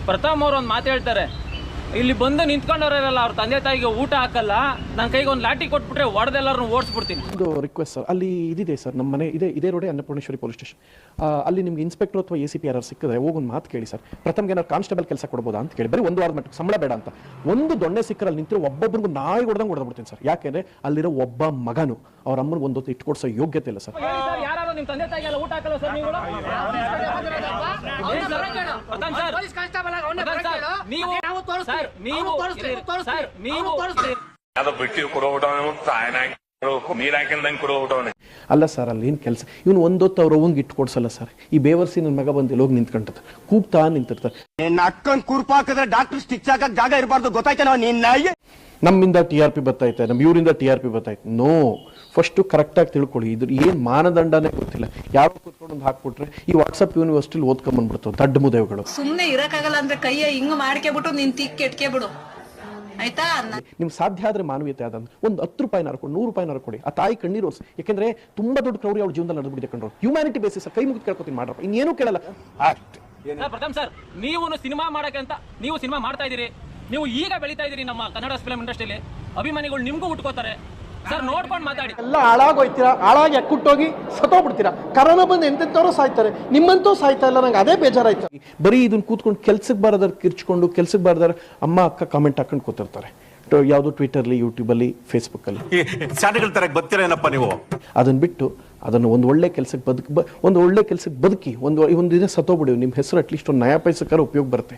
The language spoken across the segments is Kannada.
ಪ್ರಥಮ್ ಅವ್ರು ಒಂದು ಮಾತು ಹೇಳ್ತಾರೆ, ಇಲ್ಲಿ ಬಂದು ನಿಂತ್ಕೊಂಡವರೆಲ್ಲ ಅವ್ರ ತಂದೆ ತಾಯಿಗೆ ಊಟ ಹಾಕಲ್ಲ, ನನ್ನ ಕೈಗೆ ಒಂದು ಲಾಠಿ ಕೊಟ್ಬಿಟ್ರೆ ಹೊಡೆದೆಲ್ಲರೂ ಓಡಿಸ್ಬಿಡ್ತೀನಿ. ಒಂದು ರಿಕ್ವೆಸ್ಟ್ ಸರ್, ಅಲ್ಲಿ ಇದಿದೆ ಸರ್, ನಮ್ಮ ಮನೆ ಇದೇ ರೋಡೇ ಅನ್ನಪೂರ್ಣೇಶ್ವರಿ ಪೊಲೀಸ್ ಸ್ಟೇಷನ್. ಅಲ್ಲಿ ನಿಮ್ಗೆ ಇನ್ಸ್ಪೆಕ್ಟರ್ ಅಥವಾ ACP ಯಾರು ಸಿಕ್ಕಿದ್ರೆ ಹೋಗೊಂದು ಮಾತು ಕೇಳಿ ಸರ್, ಪ್ರಥಮ್ಗೆ ಏನಾದ್ರು ಕಾನ್ಸ್ಟೇಬಲ್ ಕೆಲಸ ಕೊಡ್ಬೋದಾ ಅಂತ ಕೇಳಿ. ಬರೀ 1 ವಾರದ ಮಟ್ಟಿಗೆ ಸಂಬಳ ಬೇಡ ಅಂತ. ಒಂದು ದೊಣ್ಣೆ ಸಿಕ್ಕರಲ್ಲಿ ನಿಂತಿರೋ ಒಬ್ಬೊಬ್ಬರಿಗೂ ನಾಯಿ ಹೊಡೆದಂಗೆ ಹೊಡೆದ್ಬಿಡ್ತೀನಿ ಸರ್. ಯಾಕೆಂದ್ರೆ ಅಲ್ಲಿರೋ ಒಬ್ಬ ಮಗನು ಅವ್ರ ಅಮ್ಮನ ಒಂದು ಹೊತ್ತು ಇಟ್ಕೊಡ್ಸೋ ಯೋಗ್ಯತೆ ಇಲ್ಲ ಸರ್. ಯಾರು ನಿಮ್ಮ ತಂದೆ ತಾಯಿಗೆಲ್ಲ ಊಟ ಹಾಕಲ್ಲ ಸರ್ ನೀವು? ಅಲ್ಲ ಸರ್, ಅಲ್ಲಿ ಏನು ಕೆಲಸ, ಇವನು ಒಂದೊತ್ತು ಅವ್ರ ಅವಂಗೆ ಇಟ್ಟು ಕೊಡ್ಸಲ್ಲ ಸರ್. ಈ ಬೇವರ್ಸಿ ನನ್ನ ಮಗ ಬಂದು ಹೋಗಿ ನಿಂತ್ಕೊಂತ ಕೂಗ್ತಾ ನಿಂತಿರ್ತಾರೆ. ಅಕ್ಕನ್ ಕುರ್ಪ ಹಾಕಿದ್ರೆ ಡಾಕ್ಟರ್ ಸ್ಟಿಚ್ ಹಾಕಕ್ ಜಾಗ ಇರಬಾರ್ದು, ಗೊತ್ತಾಯ್ತಾ? ನಮ್ಮಿಂದ TRP ಬರ್ತೈತೆ, ನಮ್ಮ ಇವರಿಂದ TRP ಬರ್ತೈತೆ. ನೋ, ಫಸ್ಟ್ ಕರೆಕ್ಟಾಗಿ ತಿಳ್ಕೊಳ್ಳಿ. ಇದ್ರ ಏನು ಮಾನದಂಡನೇ ಗೊತ್ತಿಲ್ಲ. ಯಾರೋ ಕೂತ್ಕೊಂಡು ಹಾಕ್ಬಿಟ್ರೆ ಈ ವಾಟ್ಸಪ್ ಯೂನಿವರ್ಸಿಟಿಲಿ ಓದ್ಕೊಂಡ್ಬಂದ್ಬಿಡ್ತಾವೆ ದಡ್ಡ ಮುದೇವುಗಳು. ಸುಮ್ಮನೆ ಇರಕ್ಕಾಗಲ್ಲ ಅಂದ್ರೆ ಕೈಯ ಹಿಂಗ್ ಮಾಡ್ಕೆಬಿಟ್ಟು ನೀನ್ ತಿಕ್ಕಿ ಎಟ್ಕೆ ಬಿಡು, ಆಯ್ತಾ? ನಿಮ್ಗೆ ಸಾಧ್ಯ ಆದ್ರೆ ಮಾನವೀಯತೆ ಆದಂದ್ರೆ ಒಂದು 10 ರೂಪಾಯಿನಾರು ಕೊಡಿ, 100 ರೂಪಾಯಿನಾರು ಕೊಡಿ. ಆ ತಾಯಿ ಕಣ್ಣೀರು ಒರ್ಸಿ. ಯಾಕೆಂದ್ರೆ ತುಂಬಾ ದೊಡ್ಡ ಕ್ರೌರಿ ಅವ್ರ ಜೀವನದಲ್ಲಿ ನಡೆದ್ಬಿಟ್ಟಿದೆ ಕಂಡ್ರು. ಹ್ಯೂಮ್ಯಾನಿಟಿ ಬೇಸಿಸ್ ಕೈ ಮುಗಿದು ಕೇಳ್ಕೊತೀನಿ ಮಾಡ್ರಪ್ಪ, ಇನ್ನೇನು ಕೇಳಲ್ಲ. ಪ್ರಥಮ್ ಸರ್, ನೀವು ಸಿನಿಮಾ ಮಾಡಕ್ಕೆ ಅಂತ ನೀವು ಸಿನಿಮಾ ಮಾಡ್ತಾ ಇದೀರಿ, ನೀವು ಈಗ ಬೆಳೀತಾ ಇದೀರಿ ನಮ್ಮ ಕನ್ನಡ ಫಿಲಂ ಇಂಡಸ್ಟ್ರಿಯಲ್ಲಿ. ಅಭಿಮಾನಿಗಳು ನಿಮ್ಗೂ ಹುಟ್ಕೋತಾರೆ ಸರ್, ನೋಡ್ಕೊಂಡು ಮಾತಾಡಿ. ಎಲ್ಲ ಹಾಳಾಗೋಯ್ತೀರಾ, ಹಾಳಾಗಿ ಎಕ್ಕುಟ್ಟೋಗಿ ಸತ್ತೋಗ್ಬಿಡ್ತೀರಾ. ಕರೋನಾ ಬಂದು ಎಂತೆಂಥವ್ರು ಸಾಯ್ತಾರೆ, ನಿಮ್ಮಂತೂ ಸಾಯ್ತಾ ಇಲ್ಲ. ನಂಗೆ ಅದೇ ಬೇಜಾರಾಯ್ತು. ಬರೀ ಇದನ್ನ ಕೂತ್ಕೊಂಡು ಕೆಲ್ಸಕ್ಕೆ ಬಾರದಾರ ಕಿರ್ಚ್ಕೊಂಡು, ಕೆಲ್ಸಕ್ಕೆ ಬಾರದಾರ ಅಮ್ಮ ಅಕ್ಕ ಕಾಮೆಂಟ್ ಹಾಕೊಂಡು ಕೂತಿರ್ತಾರೆ. ಯಾವುದು ಟ್ವಿಟರ್ಲಿ, ಯೂಟ್ಯೂಬಲ್ಲಿ, ಫೇಸ್ಬುಕ್ಕಲ್ಲಿ ಶಾಲೆಗಳ ತರ ಬರ್ತೀರೇನಪ್ಪ ನೀವು? ಅದನ್ನ ಬಿಟ್ಟು ಅದನ್ನು ಒಂದು ಒಳ್ಳೆ ಕೆಲಸಕ್ಕೆ ಬದುಕಿ ಒಂದು ದಿನ ಸತ್ತೋಗ್ಬಿಡಿ. ನಿಮ್ಮ ಹೆಸರು ಅಟ್ಲೀಸ್ಟ್ ಒಂದು ನಯಾ ಪೈಸಕ್ಕಾರ ಉಪಯೋಗ ಬರುತ್ತೆ.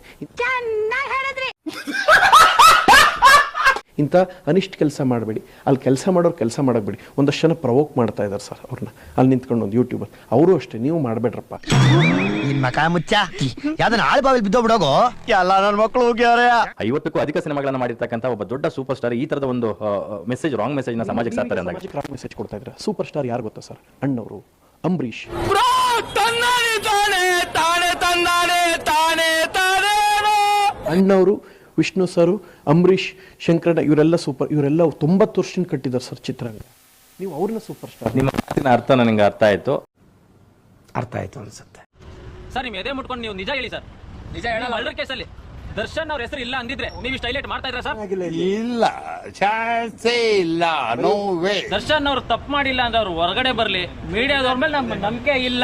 ಇಂಥ ಅನಿಷ್ಟ ಕೆಲಸ ಮಾಡಬೇಡಿ. ಅಲ್ಲಿ ಕೆಲಸ ಮಾಡೋರು ಕೆಲಸ ಮಾಡಬೇಡಿ. ಒಂದಷ್ಟು ಜನ ಪ್ರವೋಕ್ ಮಾಡ್ತಾ ಇದ್ದಾರೆ ಸರ್ ಅವ್ರನ್ನ, ಅಲ್ಲಿ ನಿಂತ್ಕೊಂಡು ಒಂದು ಯೂಟ್ಯೂಬರ್. ಅವರು ಅಷ್ಟೇ, ನೀವು ಮಾಡಬೇಡ್ರಪ್ಪ. ಬಿದ್ದೋಗ್ಬಿಡೋಗೋ ಎಲ್ಲ ನನ್ನ ಮಕ್ಕಳು ಹೋಗ್ಯಾರ. 50ಕ್ಕೂ ಅಧಿಕ ಸಿನಿಮಾಗಳನ್ನ ಮಾಡಿರ್ತಕ್ಕಂಥ ಒಬ್ಬ ದೊಡ್ಡ ಸೂಪರ್ ಸ್ಟಾರ್ ಈ ತರದ ಒಂದು ಮೆಸೇಜ್, ರಾಂಗ್ ಮೆಸೇಜ್ ನ ಸಮಾಜಕ್ಕೆ ಸಾರ್ತಾರೆ ಅಂದಾಗ ರಾಂಗ್ ಮೆಸೇಜ್ ಕೊಡ್ತಾ ಇದ್ದಾರೆ. ಸೂಪರ್ ಸ್ಟಾರ್ ಯಾರು ಗೊತ್ತಾ ಸರ್? ಅಣ್ಣವರು, ಅಂಬರೀಷ್. ಅಣ್ಣವರು, ವಿಷ್ಣು ಸರ್, ಅಂಬರೀಷ್, ಶಂಕರಣ್ಣ, ಇವರೆಲ್ಲ ಸೂಪರ್. ಇವರೆಲ್ಲ 90 ವರ್ಷದಿಂದ ಕಟ್ಟಿದ್ದಾರೆ ಸರ್ ಚಿತ್ರರಂಗ. ನೀವು ಅವ್ರನ್ನ ಸೂಪರ್ ಸ್ಟಾರ್. ನಿಮ್ಮ ಮಾತಿನ ಅರ್ಥ ನನಗೆ ಅರ್ಥ ಆಯ್ತು ಅನ್ಸುತ್ತೆ ಸರ್. ನಿಮ್ ಎದೆ ಮುಟ್ಕೊಂಡು ನೀವು ನಿಜ ಹೇಳಿ ಸರ್. ನಿಜ ಹೇಳಿ. ಮರ್ಡರ್ ಕೇಸಲ್ಲಿ ದರ್ಶನ್ ಅವ್ರ ಹೆಸರು ಇಲ್ಲ ಅಂದಿದ್ರೆ ನೀವು ಇಷ್ಟು ಹೈಲೈಟ್ ಮಾಡ್ತಾ ಇದ್ರ ಸರ್? ಇಲ್ಲ, ಚಾನ್ಸೇ ಇಲ್ಲ, ನೋ ವೇ. ದರ್ಶನ್ ಅವ್ರು ತಪ್ಪು ಮಾಡಿಲ್ಲ ಅಂದ್ರೆ ಅವ್ರು ಹೊರಗಡೆ ಬರ್ಲಿ. ಮೀಡಿಯಾದವ್ರ ಮೇಲೆ ನಮ್ಮ ನಂಬಿಕೆ ಇಲ್ಲ.